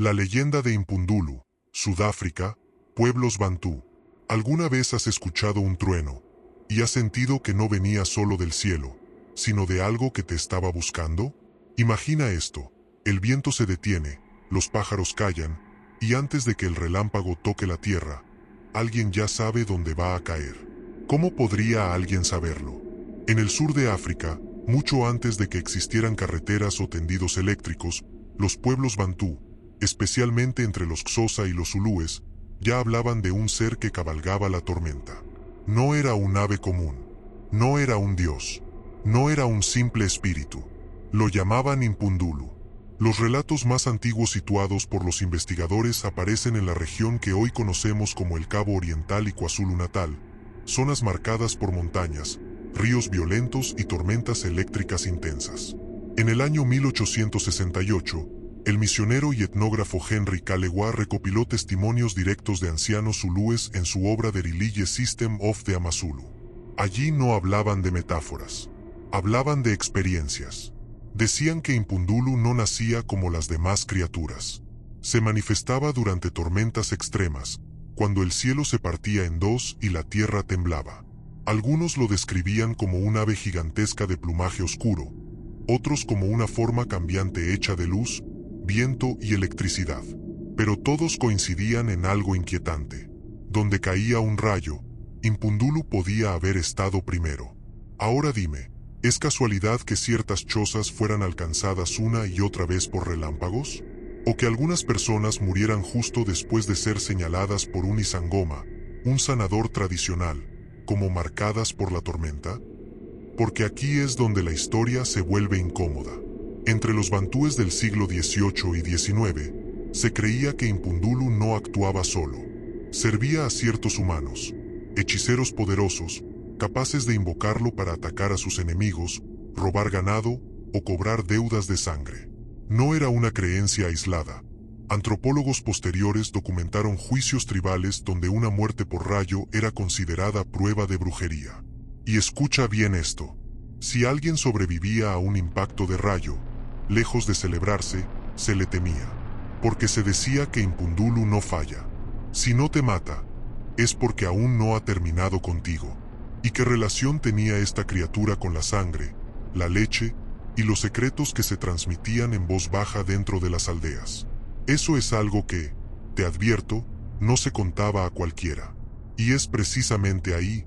La leyenda de Impundulu, Sudáfrica, pueblos bantú. ¿Alguna vez has escuchado un trueno y has sentido que no venía solo del cielo, sino de algo que te estaba buscando? Imagina esto: el viento se detiene, los pájaros callan, y antes de que el relámpago toque la tierra, alguien ya sabe dónde va a caer. ¿Cómo podría alguien saberlo? En el sur de África, mucho antes de que existieran carreteras o tendidos eléctricos, los pueblos bantú, especialmente entre los Xhosa y los zulúes, ya hablaban de un ser que cabalgaba la tormenta. No era un ave común, no era un dios, no era un simple espíritu. Lo llamaban Impundulu. Los relatos más antiguos situados por los investigadores aparecen en la región que hoy conocemos como el Cabo Oriental y KwaZulu-Natal, zonas marcadas por montañas, ríos violentos y tormentas eléctricas intensas. En el año 1868, el misionero y etnógrafo Henry Kalewa recopiló testimonios directos de ancianos zulúes en su obra The Religious System of the Amazulu. Allí no hablaban de metáforas, hablaban de experiencias. Decían que Impundulu no nacía como las demás criaturas. Se manifestaba durante tormentas extremas, cuando el cielo se partía en dos y la tierra temblaba. Algunos lo describían como un ave gigantesca de plumaje oscuro, otros como una forma cambiante hecha de luz, viento y electricidad. Pero todos coincidían en algo inquietante. Donde caía un rayo, Impundulu podía haber estado primero. Ahora dime, ¿es casualidad que ciertas chozas fueran alcanzadas una y otra vez por relámpagos? ¿O que algunas personas murieran justo después de ser señaladas por un isangoma, un sanador tradicional, como marcadas por la tormenta? Porque aquí es donde la historia se vuelve incómoda. Entre los bantúes del siglo XVIII y XIX, se creía que Impundulu no actuaba solo. Servía a ciertos humanos, hechiceros poderosos, capaces de invocarlo para atacar a sus enemigos, robar ganado o cobrar deudas de sangre. No era una creencia aislada. Antropólogos posteriores documentaron juicios tribales donde una muerte por rayo era considerada prueba de brujería. Y escucha bien esto: si alguien sobrevivía a un impacto de rayo, lejos de celebrarse, se le temía, porque se decía que Impundulu no falla. Si no te mata, es porque aún no ha terminado contigo. ¿Y qué relación tenía esta criatura con la sangre, la leche y los secretos que se transmitían en voz baja dentro de las aldeas? Eso es algo que, te advierto, no se contaba a cualquiera. Y es precisamente ahí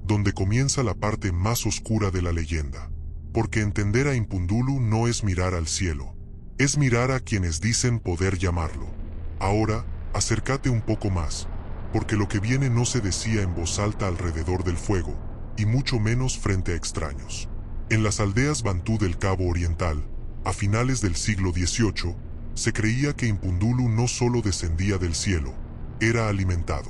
donde comienza la parte más oscura de la leyenda. Porque entender a Impundulu no es mirar al cielo, es mirar a quienes dicen poder llamarlo. Ahora, acércate un poco más, porque lo que viene no se decía en voz alta alrededor del fuego, y mucho menos frente a extraños. En las aldeas bantú del Cabo Oriental, a finales del siglo XVIII, se creía que Impundulu no solo descendía del cielo, era alimentado.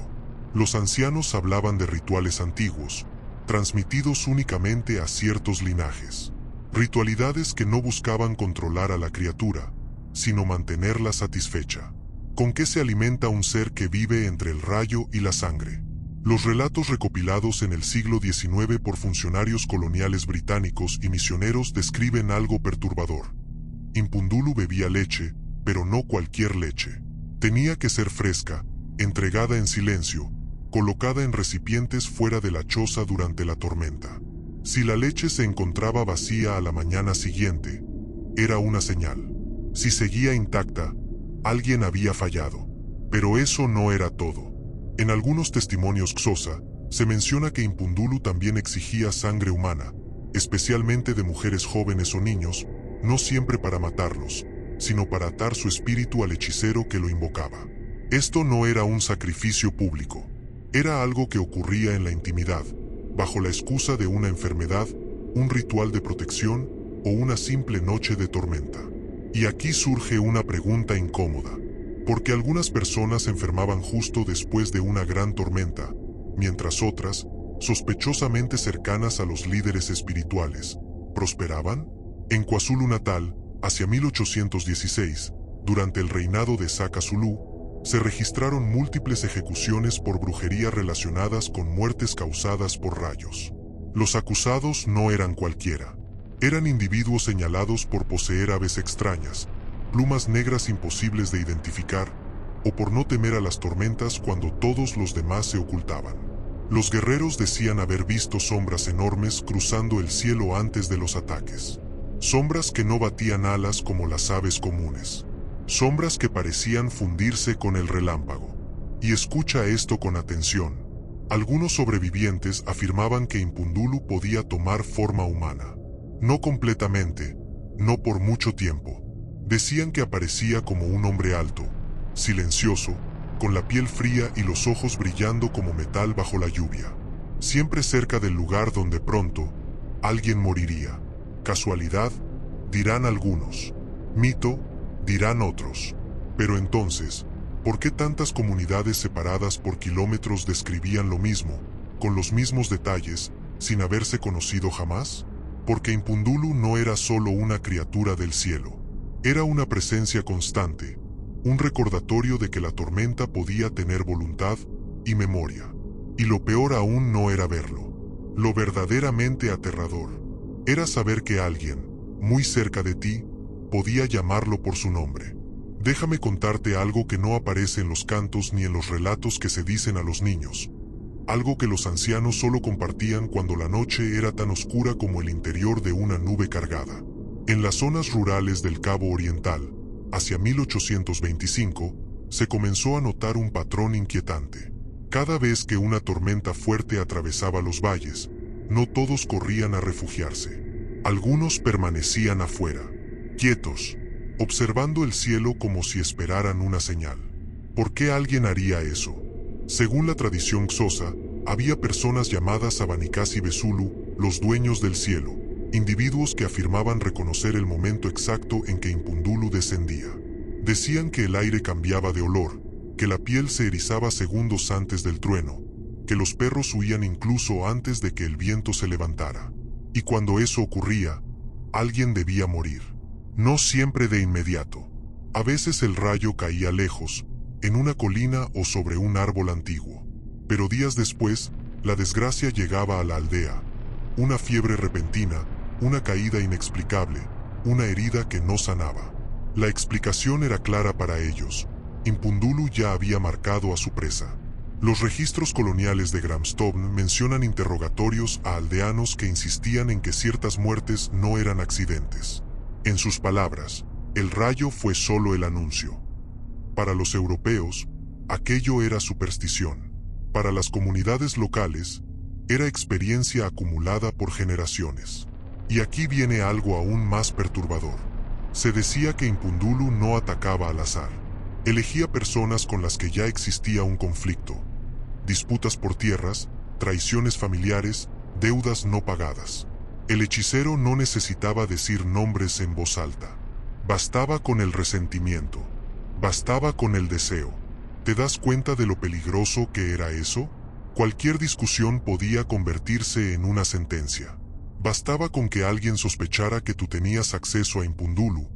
Los ancianos hablaban de rituales antiguos, transmitidos únicamente a ciertos linajes. Ritualidades que no buscaban controlar a la criatura, sino mantenerla satisfecha. ¿Con qué se alimenta un ser que vive entre el rayo y la sangre? Los relatos recopilados en el siglo XIX por funcionarios coloniales británicos y misioneros describen algo perturbador. Impundulu bebía leche, pero no cualquier leche. Tenía que ser fresca, entregada en silencio, colocada en recipientes fuera de la choza durante la tormenta. Si la leche se encontraba vacía a la mañana siguiente, era una señal. Si seguía intacta, alguien había fallado. Pero eso no era todo. En algunos testimonios Xhosa, se menciona que Impundulu también exigía sangre humana, especialmente de mujeres jóvenes o niños, no siempre para matarlos, sino para atar su espíritu al hechicero que lo invocaba. Esto no era un sacrificio público, era algo que ocurría en la intimidad, bajo la excusa de una enfermedad, un ritual de protección o una simple noche de tormenta. Y aquí surge una pregunta incómoda. Porque algunas personas enfermaban justo después de una gran tormenta, mientras otras, sospechosamente cercanas a los líderes espirituales, ¿prosperaban? En KwaZulu-Natal, hacia 1816, durante el reinado de Shaka Zulu, se registraron múltiples ejecuciones por brujería relacionadas con muertes causadas por rayos. Los acusados no eran cualquiera. Eran individuos señalados por poseer aves extrañas, plumas negras imposibles de identificar, o por no temer a las tormentas cuando todos los demás se ocultaban. Los guerreros decían haber visto sombras enormes cruzando el cielo antes de los ataques. Sombras que no batían alas como las aves comunes. Sombras que parecían fundirse con el relámpago. Y escucha esto con atención. Algunos sobrevivientes afirmaban que Impundulu podía tomar forma humana. No completamente, no por mucho tiempo. Decían que aparecía como un hombre alto, silencioso, con la piel fría y los ojos brillando como metal bajo la lluvia. Siempre cerca del lugar donde pronto alguien moriría. Casualidad, dirán algunos. Mito, dirán otros. Pero entonces, ¿por qué tantas comunidades separadas por kilómetros describían lo mismo, con los mismos detalles, sin haberse conocido jamás? Porque Impundulu no era solo una criatura del cielo. Era una presencia constante, un recordatorio de que la tormenta podía tener voluntad y memoria. Y lo peor aún no era verlo. Lo verdaderamente aterrador era saber que alguien, muy cerca de ti, podía llamarlo por su nombre. Déjame contarte algo que no aparece en los cantos ni en los relatos que se dicen a los niños. Algo que los ancianos solo compartían cuando la noche era tan oscura como el interior de una nube cargada. En las zonas rurales del Cabo Oriental, hacia 1825, se comenzó a notar un patrón inquietante. Cada vez que una tormenta fuerte atravesaba los valles, no todos corrían a refugiarse. Algunos permanecían afuera, quietos, observando el cielo como si esperaran una señal. ¿Por qué alguien haría eso? Según la tradición Xhosa, había personas llamadas Abanikasi Besulu, los dueños del cielo, individuos que afirmaban reconocer el momento exacto en que Impundulu descendía. Decían que el aire cambiaba de olor, que la piel se erizaba segundos antes del trueno, que los perros huían incluso antes de que el viento se levantara. Y cuando eso ocurría, alguien debía morir. No siempre de inmediato. A veces el rayo caía lejos, en una colina o sobre un árbol antiguo. Pero días después, la desgracia llegaba a la aldea. Una fiebre repentina, una caída inexplicable, una herida que no sanaba. La explicación era clara para ellos. Impundulu ya había marcado a su presa. Los registros coloniales de Grahamstown mencionan interrogatorios a aldeanos que insistían en que ciertas muertes no eran accidentes. En sus palabras, el rayo fue solo el anuncio. Para los europeos, aquello era superstición. Para las comunidades locales, era experiencia acumulada por generaciones. Y aquí viene algo aún más perturbador. Se decía que Impundulu no atacaba al azar. Elegía personas con las que ya existía un conflicto. Disputas por tierras, traiciones familiares, deudas no pagadas. El hechicero no necesitaba decir nombres en voz alta. Bastaba con el resentimiento. Bastaba con el deseo. ¿Te das cuenta de lo peligroso que era eso? Cualquier discusión podía convertirse en una sentencia. Bastaba con que alguien sospechara que tú tenías acceso a Impundulu,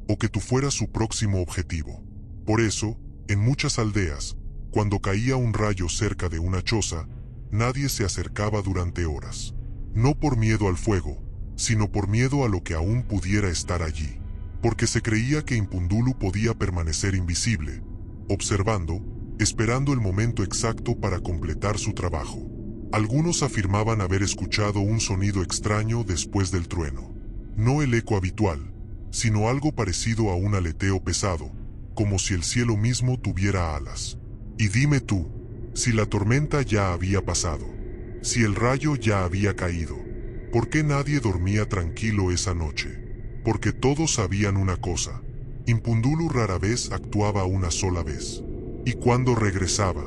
o que tú fueras su próximo objetivo. Por eso, en muchas aldeas, cuando caía un rayo cerca de una choza, nadie se acercaba durante horas. No por miedo al fuego, sino por miedo a lo que aún pudiera estar allí. Porque se creía que Impundulu podía permanecer invisible, observando, esperando el momento exacto para completar su trabajo. Algunos afirmaban haber escuchado un sonido extraño después del trueno. No el eco habitual, sino algo parecido a un aleteo pesado, como si el cielo mismo tuviera alas. Y dime tú, si la tormenta ya había pasado, si el rayo ya había caído, ¿por qué nadie dormía tranquilo esa noche? Porque todos sabían una cosa: Impundulu rara vez actuaba una sola vez. Y cuando regresaba,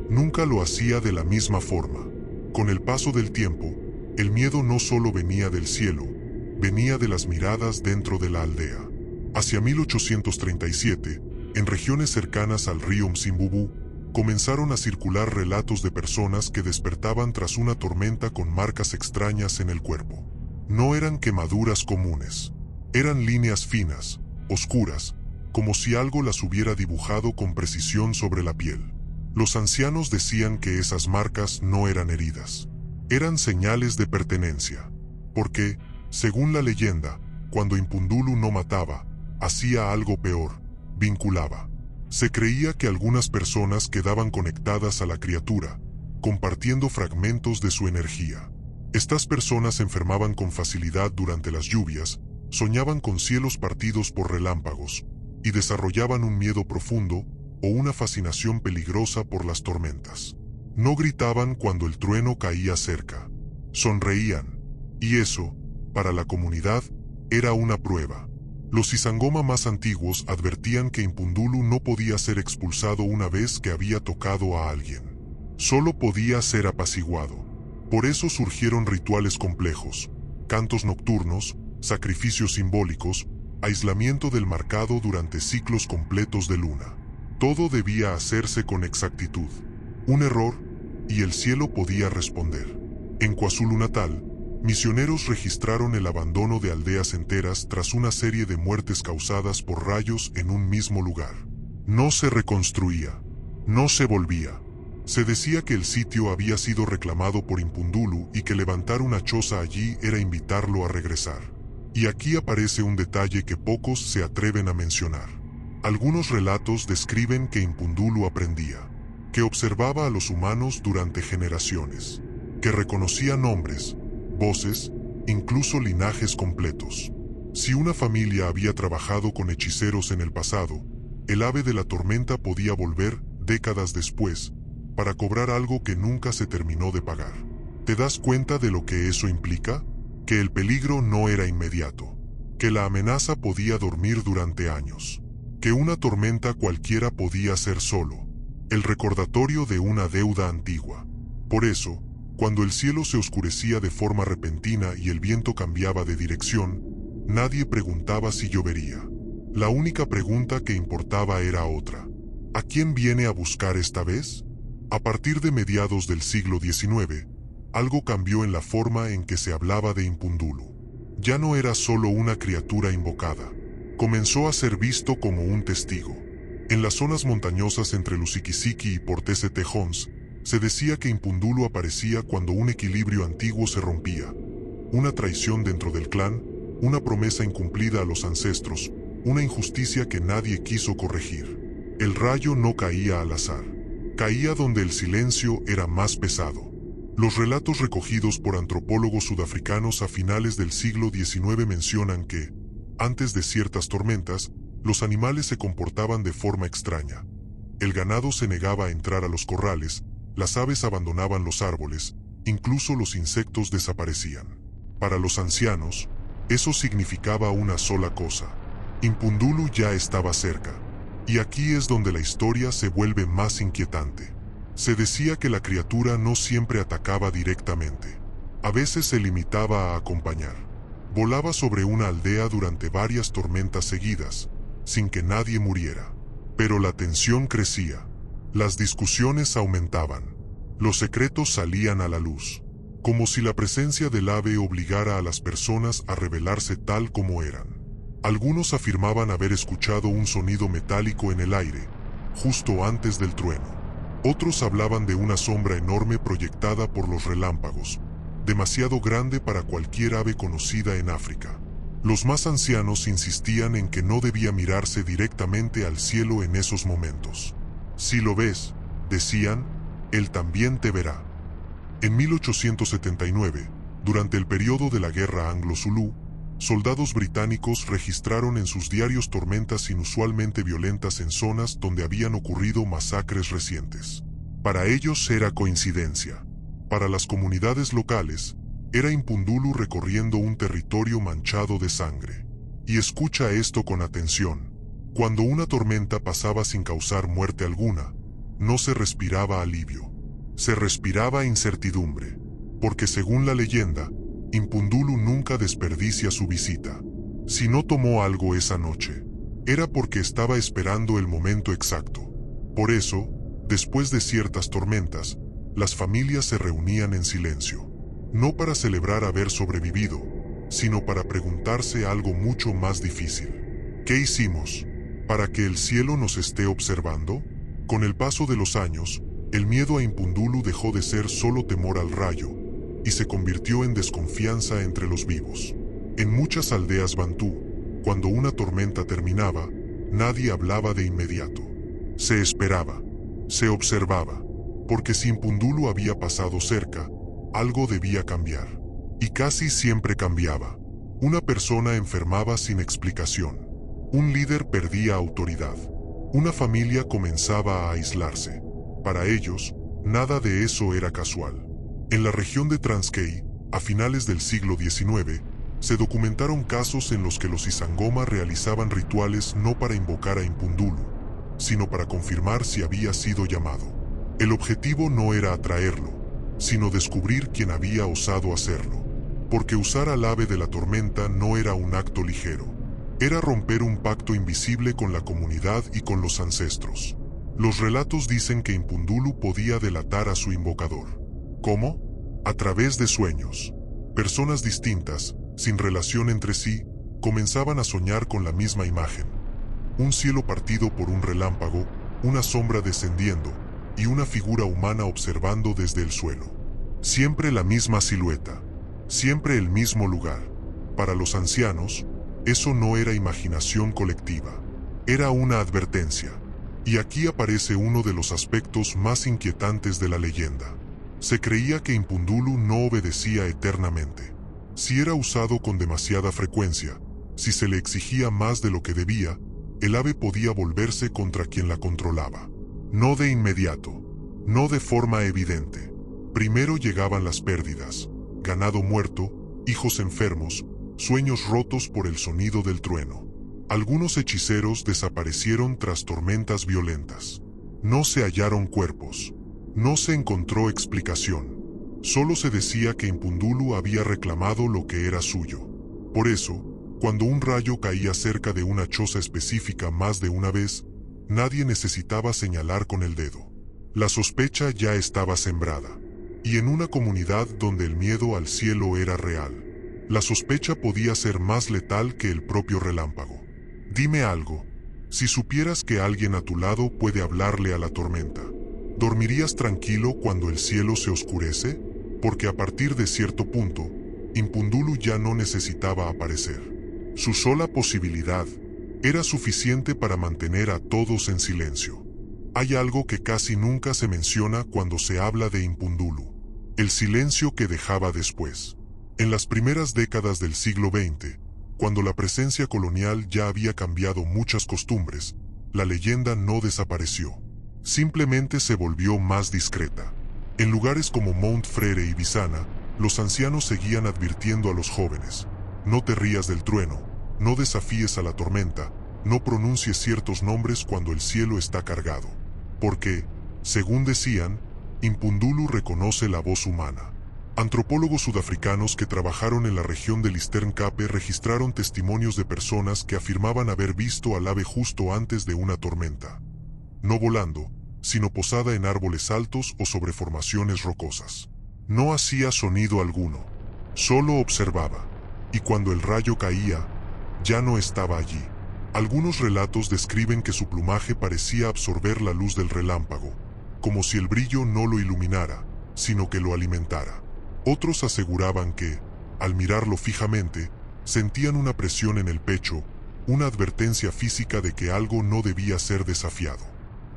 nunca lo hacía de la misma forma. Con el paso del tiempo, el miedo no solo venía del cielo, venía de las miradas dentro de la aldea. Hacia 1837, en regiones cercanas al río Msimbubu, comenzaron a circular relatos de personas que despertaban tras una tormenta con marcas extrañas en el cuerpo. No eran quemaduras comunes, eran líneas finas, oscuras, como si algo las hubiera dibujado con precisión sobre la piel. Los ancianos decían que esas marcas no eran heridas, eran señales de pertenencia, porque, según la leyenda, cuando Impundulu no mataba, hacía algo peor, vinculaba. Se creía que algunas personas quedaban conectadas a la criatura, compartiendo fragmentos de su energía. Estas personas enfermaban con facilidad durante las lluvias, soñaban con cielos partidos por relámpagos, y desarrollaban un miedo profundo o una fascinación peligrosa por las tormentas. No gritaban cuando el trueno caía cerca. Sonreían, y eso, para la comunidad, era una prueba. Los Isangoma más antiguos advertían que Impundulu no podía ser expulsado una vez que había tocado a alguien. Solo podía ser apaciguado. Por eso surgieron rituales complejos, cantos nocturnos, sacrificios simbólicos, aislamiento del marcado durante ciclos completos de luna. Todo debía hacerse con exactitud. Un error, y el cielo podía responder. En KwaZulu-Natal, misioneros registraron el abandono de aldeas enteras tras una serie de muertes causadas por rayos en un mismo lugar. No se reconstruía, no se volvía. Se decía que el sitio había sido reclamado por Impundulu y que levantar una choza allí era invitarlo a regresar. Y aquí aparece un detalle que pocos se atreven a mencionar. Algunos relatos describen que Impundulu aprendía, que observaba a los humanos durante generaciones, que reconocía nombres, voces, incluso linajes completos. Si una familia había trabajado con hechiceros en el pasado, el ave de la tormenta podía volver, décadas después, para cobrar algo que nunca se terminó de pagar. ¿Te das cuenta de lo que eso implica? Que el peligro no era inmediato, que la amenaza podía dormir durante años, que una tormenta cualquiera podía ser solo el recordatorio de una deuda antigua. Por eso, cuando el cielo se oscurecía de forma repentina y el viento cambiaba de dirección, nadie preguntaba si llovería. La única pregunta que importaba era otra. ¿A quién viene a buscar esta vez? A partir de mediados del siglo XIX, algo cambió en la forma en que se hablaba de Impundulu. Ya no era solo una criatura invocada. Comenzó a ser visto como un testigo. En las zonas montañosas entre Lusikisiki y Portese Tejons, se decía que Impundulu aparecía cuando un equilibrio antiguo se rompía. Una traición dentro del clan, una promesa incumplida a los ancestros, una injusticia que nadie quiso corregir. El rayo no caía al azar. Caía donde el silencio era más pesado. Los relatos recogidos por antropólogos sudafricanos a finales del siglo XIX mencionan que, antes de ciertas tormentas, los animales se comportaban de forma extraña. El ganado se negaba a entrar a los corrales, las aves abandonaban los árboles, incluso los insectos desaparecían. Para los ancianos, eso significaba una sola cosa: Impundulu ya estaba cerca. Y aquí es donde la historia se vuelve más inquietante. Se decía que la criatura no siempre atacaba directamente. A veces se limitaba a acompañar. Volaba sobre una aldea durante varias tormentas seguidas, sin que nadie muriera. Pero la tensión crecía. Las discusiones aumentaban. Los secretos salían a la luz. Como si la presencia del ave obligara a las personas a revelarse tal como eran. Algunos afirmaban haber escuchado un sonido metálico en el aire, justo antes del trueno. Otros hablaban de una sombra enorme proyectada por los relámpagos, demasiado grande para cualquier ave conocida en África. Los más ancianos insistían en que no debía mirarse directamente al cielo en esos momentos. Si lo ves, decían, él también te verá. En 1879, durante el periodo de la Guerra Anglo-Zulú, soldados británicos registraron en sus diarios tormentas inusualmente violentas en zonas donde habían ocurrido masacres recientes. Para ellos era coincidencia. Para las comunidades locales, era Impundulu recorriendo un territorio manchado de sangre. Y escucha esto con atención. Cuando una tormenta pasaba sin causar muerte alguna, no se respiraba alivio. Se respiraba incertidumbre. Porque según la leyenda, Impundulu nunca desperdicia su visita. Si no tomó algo esa noche, era porque estaba esperando el momento exacto. Por eso, después de ciertas tormentas, las familias se reunían en silencio. No para celebrar haber sobrevivido, sino para preguntarse algo mucho más difícil. ¿Qué hicimos? ¿Para que el cielo nos esté observando? Con el paso de los años, el miedo a Impundulu dejó de ser solo temor al rayo, y se convirtió en desconfianza entre los vivos. En muchas aldeas bantú, Cuando una tormenta terminaba, nadie hablaba de inmediato. Se esperaba, se observaba, porque si Impundulu había pasado cerca, algo debía cambiar. Y casi siempre cambiaba. Una persona enfermaba sin explicación. Un líder perdía autoridad. Una familia comenzaba a aislarse. Para ellos, nada de eso era casual. En la región de Transkei, a finales del siglo XIX, se documentaron casos en los que los Isangoma realizaban rituales no para invocar a Impundulu, sino para confirmar si había sido llamado. El objetivo no era atraerlo, sino descubrir quién había osado hacerlo. Porque usar al ave de la tormenta no era un acto ligero. Era romper un pacto invisible con la comunidad y con los ancestros. Los relatos dicen que Impundulu podía delatar a su invocador. ¿Cómo? A través de sueños. Personas distintas, sin relación entre sí, comenzaban a soñar con la misma imagen. Un cielo partido por un relámpago, una sombra descendiendo, y una figura humana observando desde el suelo. Siempre la misma silueta, siempre el mismo lugar. Para los ancianos, eso no era imaginación colectiva, era una advertencia. Y aquí aparece uno de los aspectos más inquietantes de la leyenda. Se creía que Impundulu no obedecía eternamente. Si era usado con demasiada frecuencia, si se le exigía más de lo que debía, el ave podía volverse contra quien la controlaba. No de inmediato, no de forma evidente. Primero llegaban las pérdidas, ganado muerto, hijos enfermos, sueños rotos por el sonido del trueno. Algunos hechiceros desaparecieron tras tormentas violentas. No se hallaron cuerpos. No se encontró explicación. Solo se decía que Impundulu había reclamado lo que era suyo. Por eso, cuando un rayo caía cerca de una choza específica más de una vez, nadie necesitaba señalar con el dedo. La sospecha ya estaba sembrada. Y en una comunidad donde el miedo al cielo era real, la sospecha podía ser más letal que el propio relámpago. Dime algo, si supieras que alguien a tu lado puede hablarle a la tormenta, ¿dormirías tranquilo cuando el cielo se oscurece? Porque a partir de cierto punto, Impundulu ya no necesitaba aparecer. Su sola posibilidad era suficiente para mantener a todos en silencio. Hay algo que casi nunca se menciona cuando se habla de Impundulu: el silencio que dejaba después. En las primeras décadas del siglo XX, cuando la presencia colonial ya había cambiado muchas costumbres, la leyenda no desapareció. Simplemente se volvió más discreta. En lugares como Mount Frere y Bizana, los ancianos seguían advirtiendo a los jóvenes: no te rías del trueno, no desafíes a la tormenta, no pronuncies ciertos nombres cuando el cielo está cargado. Porque, según decían, Impundulu reconoce la voz humana. Antropólogos sudafricanos que trabajaron en la región del Eastern Cape registraron testimonios de personas que afirmaban haber visto al ave justo antes de una tormenta. No volando, sino posada en árboles altos o sobre formaciones rocosas. No hacía sonido alguno, solo observaba. Y cuando el rayo caía, ya no estaba allí. Algunos relatos describen que su plumaje parecía absorber la luz del relámpago, como si el brillo no lo iluminara, sino que lo alimentara. Otros aseguraban que, al mirarlo fijamente, sentían una presión en el pecho, una advertencia física de que algo no debía ser desafiado.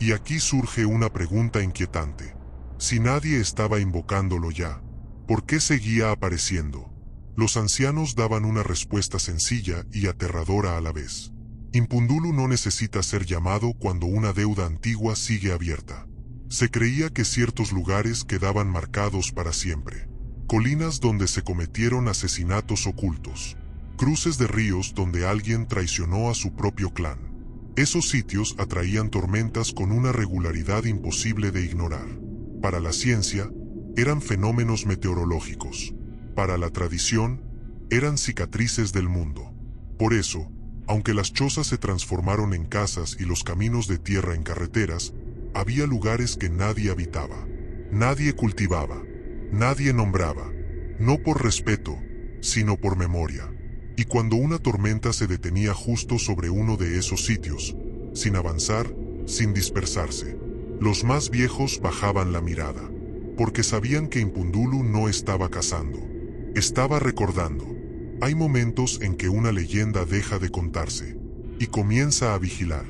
Y aquí surge una pregunta inquietante. Si nadie estaba invocándolo ya, ¿por qué seguía apareciendo? Los ancianos daban una respuesta sencilla y aterradora a la vez. Impundulu no necesita ser llamado cuando una deuda antigua sigue abierta. Se creía que ciertos lugares quedaban marcados para siempre. Colinas donde se cometieron asesinatos ocultos. Cruces de ríos donde alguien traicionó a su propio clan. Esos sitios atraían tormentas con una regularidad imposible de ignorar. Para la ciencia, eran fenómenos meteorológicos. Para la tradición, eran cicatrices del mundo. Por eso, aunque las chozas se transformaron en casas y los caminos de tierra en carreteras, había lugares que nadie habitaba, nadie cultivaba, nadie nombraba, no por respeto, sino por memoria. Y cuando una tormenta se detenía justo sobre uno de esos sitios, sin avanzar, sin dispersarse, los más viejos bajaban la mirada, porque sabían que Impundulu no estaba cazando, estaba recordando. Hay momentos en que una leyenda deja de contarse y comienza a vigilar.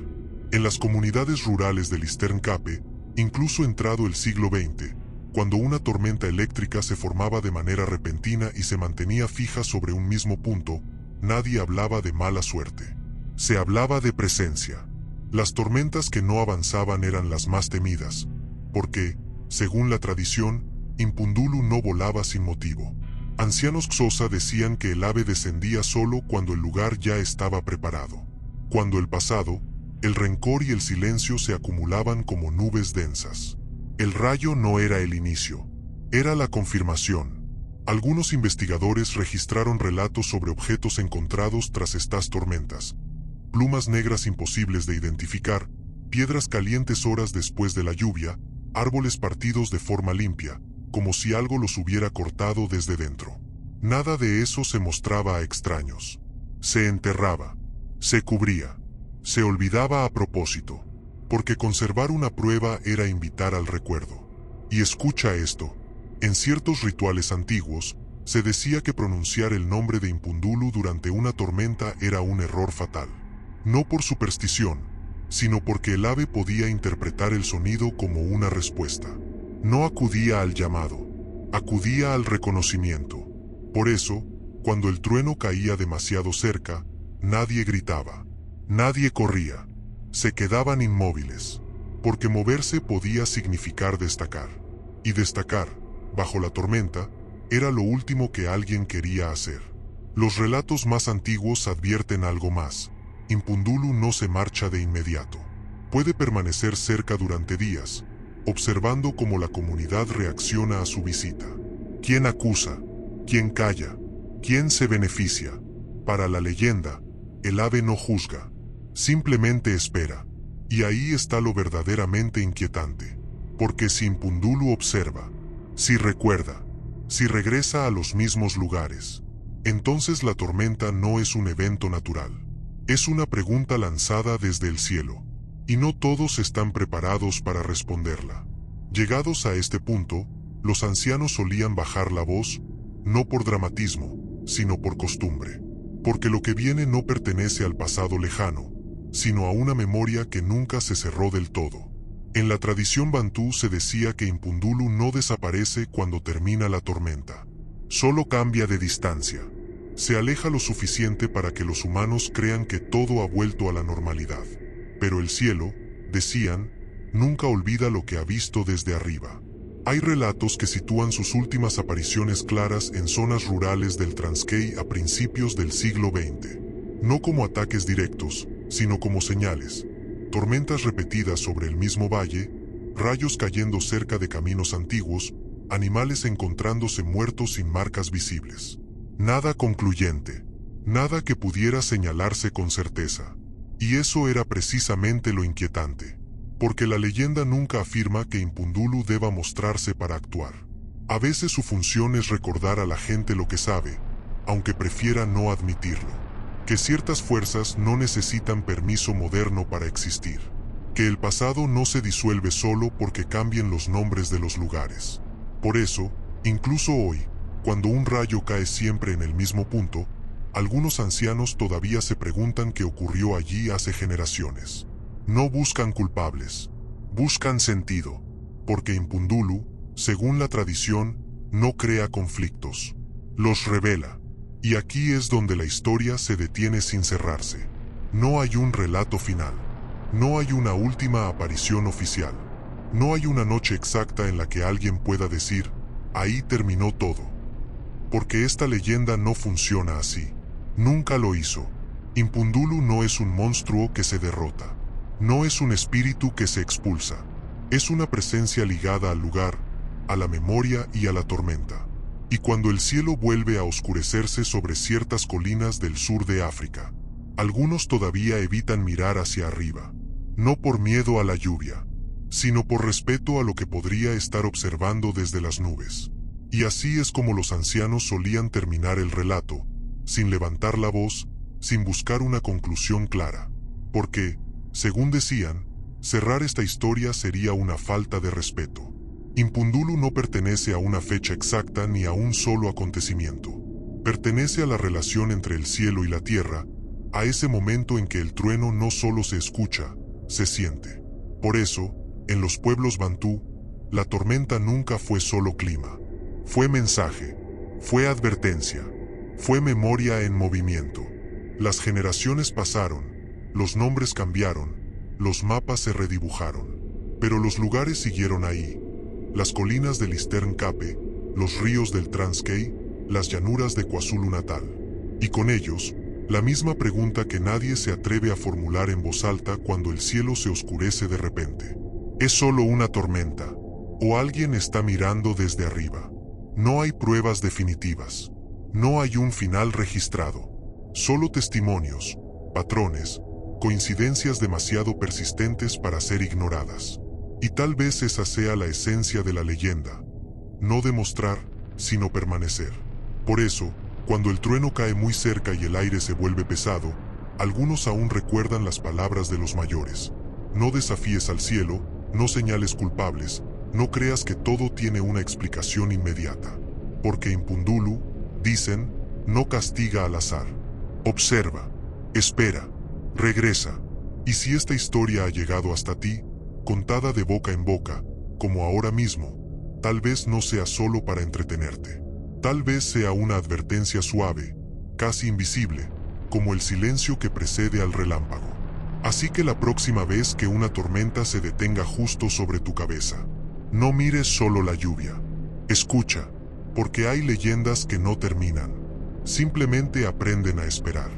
En las comunidades rurales del Eastern Cape, incluso entrado el siglo XX, cuando una tormenta eléctrica se formaba de manera repentina y se mantenía fija sobre un mismo punto, nadie hablaba de mala suerte. Se hablaba de presencia. Las tormentas que no avanzaban eran las más temidas, porque, según la tradición, Impundulu no volaba sin motivo. Ancianos Xhosa decían que el ave descendía solo cuando el lugar ya estaba preparado. Cuando el pasado, el rencor y el silencio se acumulaban como nubes densas. El rayo no era el inicio, era la confirmación. Algunos investigadores registraron relatos sobre objetos encontrados tras estas tormentas. Plumas negras imposibles de identificar, piedras calientes horas después de la lluvia, árboles partidos de forma limpia, como si algo los hubiera cortado desde dentro. Nada de eso se mostraba a extraños. Se enterraba, se cubría, se olvidaba a propósito, porque conservar una prueba era invitar al recuerdo. Y escucha esto, en ciertos rituales antiguos, se decía que pronunciar el nombre de Impundulu durante una tormenta era un error fatal. No por superstición, sino porque el ave podía interpretar el sonido como una respuesta. No acudía al llamado, acudía al reconocimiento. Por eso, cuando el trueno caía demasiado cerca, nadie gritaba, nadie corría, se quedaban inmóviles, porque moverse podía significar destacar. Y destacar, bajo la tormenta, era lo último que alguien quería hacer. Los relatos más antiguos advierten algo más. Impundulu no se marcha de inmediato. Puede permanecer cerca durante días, observando cómo la comunidad reacciona a su visita. ¿Quién acusa? ¿Quién calla? ¿Quién se beneficia? Para la leyenda, el ave no juzga, simplemente espera. Y ahí está lo verdaderamente inquietante. Porque si Impundulu observa, si recuerda, si regresa a los mismos lugares, entonces la tormenta no es un evento natural. Es una pregunta lanzada desde el cielo, y no todos están preparados para responderla. Llegados a este punto, los ancianos solían bajar la voz, no por dramatismo, sino por costumbre. Porque lo que viene no pertenece al pasado lejano, sino a una memoria que nunca se cerró del todo. En la tradición bantú se decía que Impundulu no desaparece cuando termina la tormenta. Solo cambia de distancia. Se aleja lo suficiente para que los humanos crean que todo ha vuelto a la normalidad. Pero el cielo, decían, nunca olvida lo que ha visto desde arriba. Hay relatos que sitúan sus últimas apariciones claras en zonas rurales del Transkei a principios del siglo XX. No como ataques directos, sino como señales. Tormentas repetidas sobre el mismo valle, rayos cayendo cerca de caminos antiguos, animales encontrándose muertos sin marcas visibles. Nada concluyente, nada que pudiera señalarse con certeza. Y eso era precisamente lo inquietante, porque la leyenda nunca afirma que Impundulu deba mostrarse para actuar. A veces su función es recordar a la gente lo que sabe, aunque prefiera no admitirlo. Que ciertas fuerzas no necesitan permiso moderno para existir. Que el pasado no se disuelve solo porque cambien los nombres de los lugares. Por eso, incluso hoy, cuando un rayo cae siempre en el mismo punto, algunos ancianos todavía se preguntan qué ocurrió allí hace generaciones. No buscan culpables, buscan sentido, porque Impundulu, según la tradición, no crea conflictos, los revela. Y aquí es donde la historia se detiene sin cerrarse. No hay un relato final. No hay una última aparición oficial. No hay una noche exacta en la que alguien pueda decir, ahí terminó todo. Porque esta leyenda no funciona así. Nunca lo hizo. Impundulu no es un monstruo que se derrota. No es un espíritu que se expulsa. Es una presencia ligada al lugar, a la memoria y a la tormenta. Y cuando el cielo vuelve a oscurecerse sobre ciertas colinas del sur de África, algunos todavía evitan mirar hacia arriba, no por miedo a la lluvia, sino por respeto a lo que podría estar observando desde las nubes. Y así es como los ancianos solían terminar el relato, sin levantar la voz, sin buscar una conclusión clara. Porque, según decían, cerrar esta historia sería una falta de respeto. Impundulu no pertenece a una fecha exacta ni a un solo acontecimiento. Pertenece a la relación entre el cielo y la tierra, a ese momento en que el trueno no solo se escucha, se siente. Por eso, en los pueblos bantú, la tormenta nunca fue solo clima. Fue mensaje, fue advertencia, fue memoria en movimiento. Las generaciones pasaron, los nombres cambiaron, los mapas se redibujaron. Pero los lugares siguieron ahí. Las colinas del Eastern Cape, los ríos del Transkei, las llanuras de KwaZulu-Natal. Y con ellos, la misma pregunta que nadie se atreve a formular en voz alta cuando el cielo se oscurece de repente. ¿Es solo una tormenta? ¿O alguien está mirando desde arriba? No hay pruebas definitivas. No hay un final registrado. Solo testimonios, patrones, coincidencias demasiado persistentes para ser ignoradas. Y tal vez esa sea la esencia de la leyenda. No demostrar, sino permanecer. Por eso, cuando el trueno cae muy cerca y el aire se vuelve pesado, algunos aún recuerdan las palabras de los mayores. No desafíes al cielo, no señales culpables, no creas que todo tiene una explicación inmediata. Porque Impundulu, dicen, no castiga al azar. Observa, espera, regresa. Y si esta historia ha llegado hasta ti, contada de boca en boca, como ahora mismo, tal vez no sea solo para entretenerte. Tal vez sea una advertencia suave, casi invisible, como el silencio que precede al relámpago. Así que la próxima vez que una tormenta se detenga justo sobre tu cabeza, no mires solo la lluvia. Escucha, porque hay leyendas que no terminan. Simplemente aprenden a esperar.